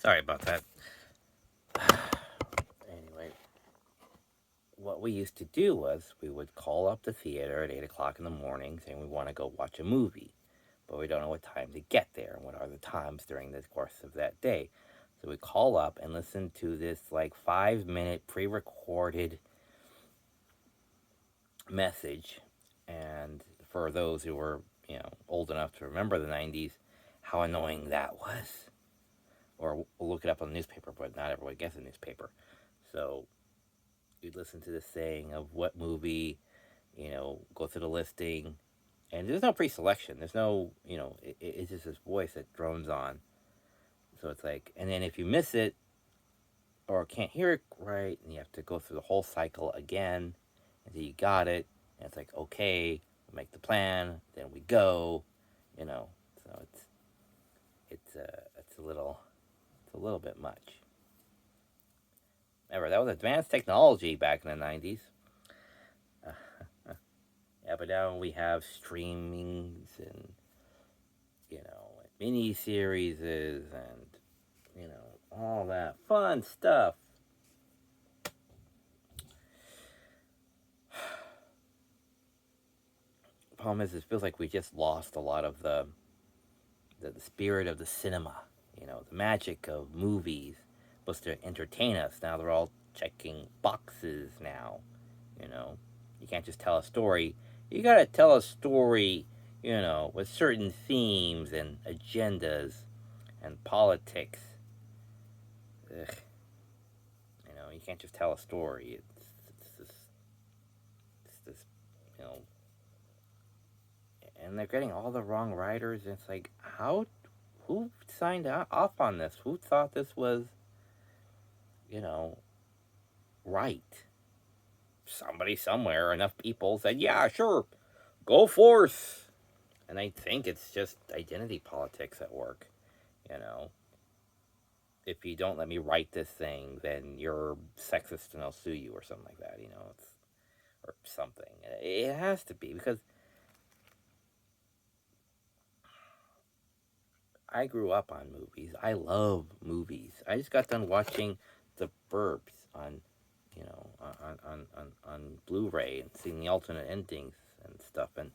Sorry about that. Anyway, what we used to do was we would call up the theater at 8 o'clock in the morning saying we want to go watch a movie, but we don't know what time to get there and what are the times during the course of that day. So we call up and listen to this like 5 minute pre recorded message. And for those who were, old enough to remember the 90s, how annoying that was. Or we'll look it up on the newspaper, but not everybody gets a newspaper. So you'd listen to this saying of what movie, go through the listing, and there's no pre-selection. There's no, it's just this voice that drones on. So it's like, and then if you miss it or can't hear it right, and you have to go through the whole cycle again until you got it, and it's like, okay, we make the plan, then we go, you know. So it's a little bit much. Remember, that was advanced technology back in the 90s. Yeah, but now we have streamings and, mini series and, all that fun stuff. Problem is, it feels like we just lost a lot of the spirit of the cinema. The magic of movies supposed to entertain us. Now they're all checking boxes now. You know, you can't just tell a story. You gotta tell a story, with certain themes and agendas and politics. Ugh. You can't just tell a story. It's this, you know, and they're getting all the wrong writers. And it's like, who signed off on this? Who thought this was, you know, right? Somebody somewhere, enough people said, yeah, sure, go forth. And I think it's just identity politics at work. You know, if you don't let me write this thing, then you're sexist and I'll sue you or something like that. Or something. It has to be because I grew up on movies. I love movies. I just got done watching The Burbs on, on Blu-ray and seeing the alternate endings and stuff, and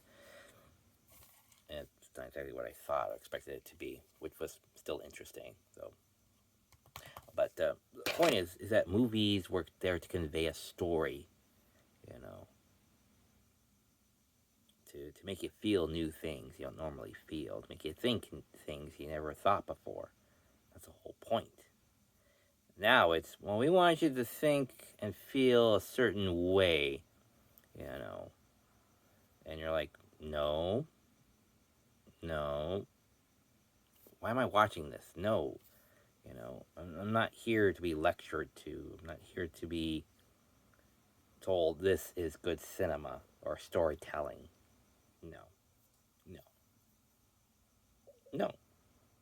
it's not exactly what I thought. I expected it to be, which was still interesting. So, but the point is that movies were there to convey a story, you know, to make you feel new things you don't normally feel, to make you think things you never thought before. That's the whole point. Now it's, well, we want you to think and feel a certain way, and you're like, no, no, why am I watching this? No, I'm not here to be lectured to. I'm not here to be told this is good cinema or storytelling. No, no, no.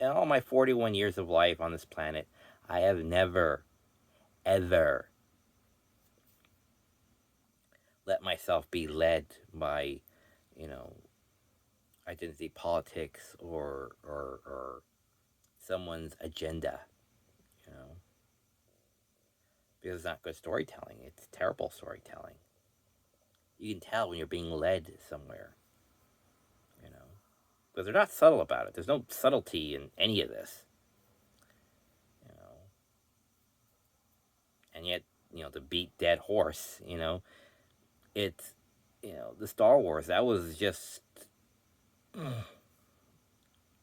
In all my 41 years of life on this planet, I have never, ever let myself be led by, you know, identity politics or someone's agenda, you know, because it's not good storytelling. It's terrible storytelling. You can tell when you're being led somewhere, you know, because they're not subtle about it. There's no subtlety in any of this, you know, and yet, to beat dead horse, it's, the Star Wars, that was just,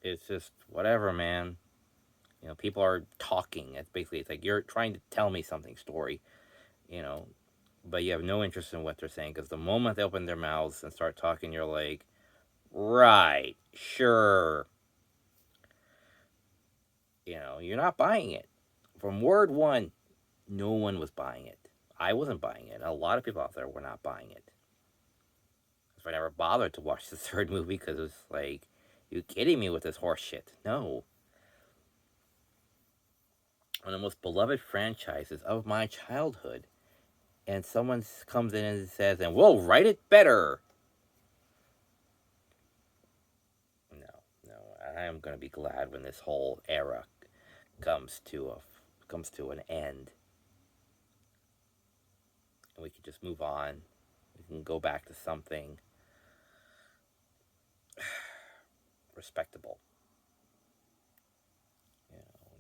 it's just whatever, man. People are talking. It's like you're trying to tell me something story, you know, but you have no interest in what they're saying because the moment they open their mouths and start talking, you're like, right, sure. You're not buying it. From word one, no one was buying it. I wasn't buying it. A lot of people out there were not buying it. So I never bothered to watch the third movie because it was like, you kidding me with this horse shit? No. One of the most beloved franchises of my childhood, and someone comes in and says, and we'll write it better. No, no, I am going to be glad when this whole era comes to an end, and we can just move on. We can go back to something respectable.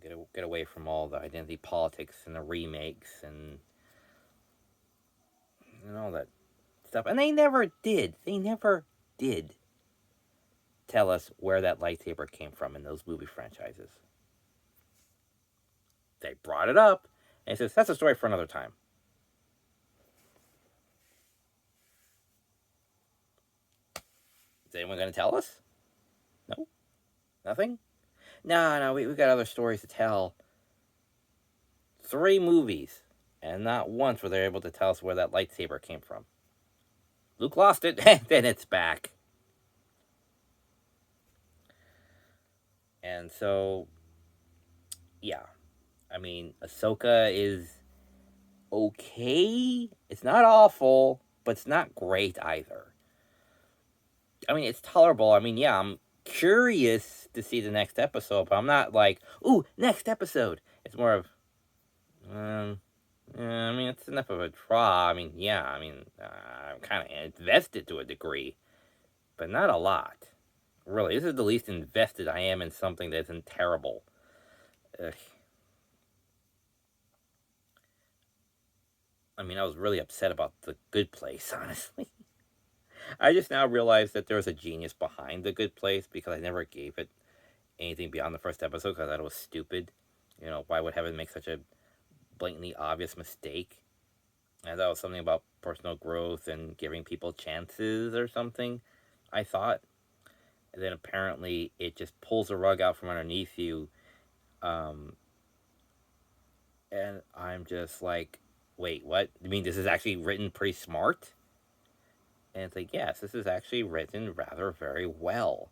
You know, get away from all the identity politics and the remakes and all that stuff. And they never did. They never did tell us where that lightsaber came from in those movie franchises. They brought it up, and it says that's a story for another time. Is anyone going to tell us? No? Nothing? No, we got other stories to tell. 3 movies, and not once were they able to tell us where that lightsaber came from. Luke lost it, and then it's back. And so, yeah. I mean, Ahsoka is okay. It's not awful, but it's not great either. I mean, it's tolerable. I mean, yeah, I'm curious to see the next episode, but I'm not like, ooh, next episode. It's more of, yeah, I mean, it's enough of a draw. I mean, yeah, I'm kind of invested to a degree, but not a lot. Really, this is the least invested I am in something that isn't terrible. Ugh. I mean, I was really upset about The Good Place, honestly. I just now realize that there was a genius behind The Good Place because I never gave it anything beyond the first episode because I thought it was stupid. You know, why would Heaven make such a blatantly obvious mistake? I thought it was something about personal growth and giving people chances or something, I thought. And then apparently it just pulls the rug out from underneath you. And I'm just like, wait, what? You mean this is actually written pretty smart? And it's like, yes, this is actually written rather very well.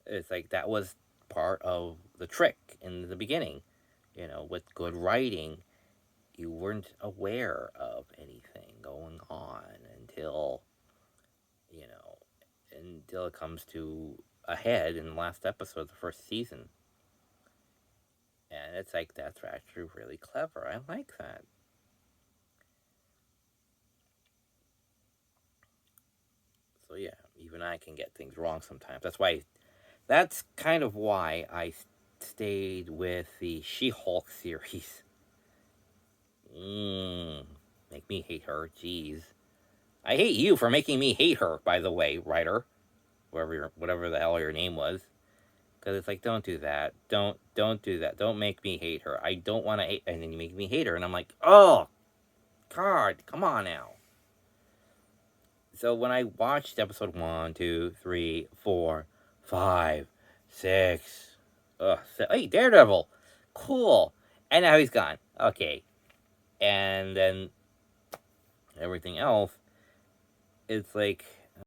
It's like that was part of the trick in the beginning. You know, with good writing, you weren't aware of anything going on until it comes to a head in the last episode of the first season. And it's like, that's actually really clever. I like that. So yeah, even I can get things wrong sometimes. That's kind of why I stayed with the She-Hulk series. Make me hate her, jeez. I hate you for making me hate her, by the way, writer. Whatever the hell your name was. Because it's like, don't do that. Don't do that. Don't make me hate her. I don't want to hate. And then you make me hate her. And I'm like, oh, God, come on now. So when I watched episode 1, 2, 3, 4, 5, 6, hey, Daredevil, cool. And now he's gone. Okay. And then everything else, it's like,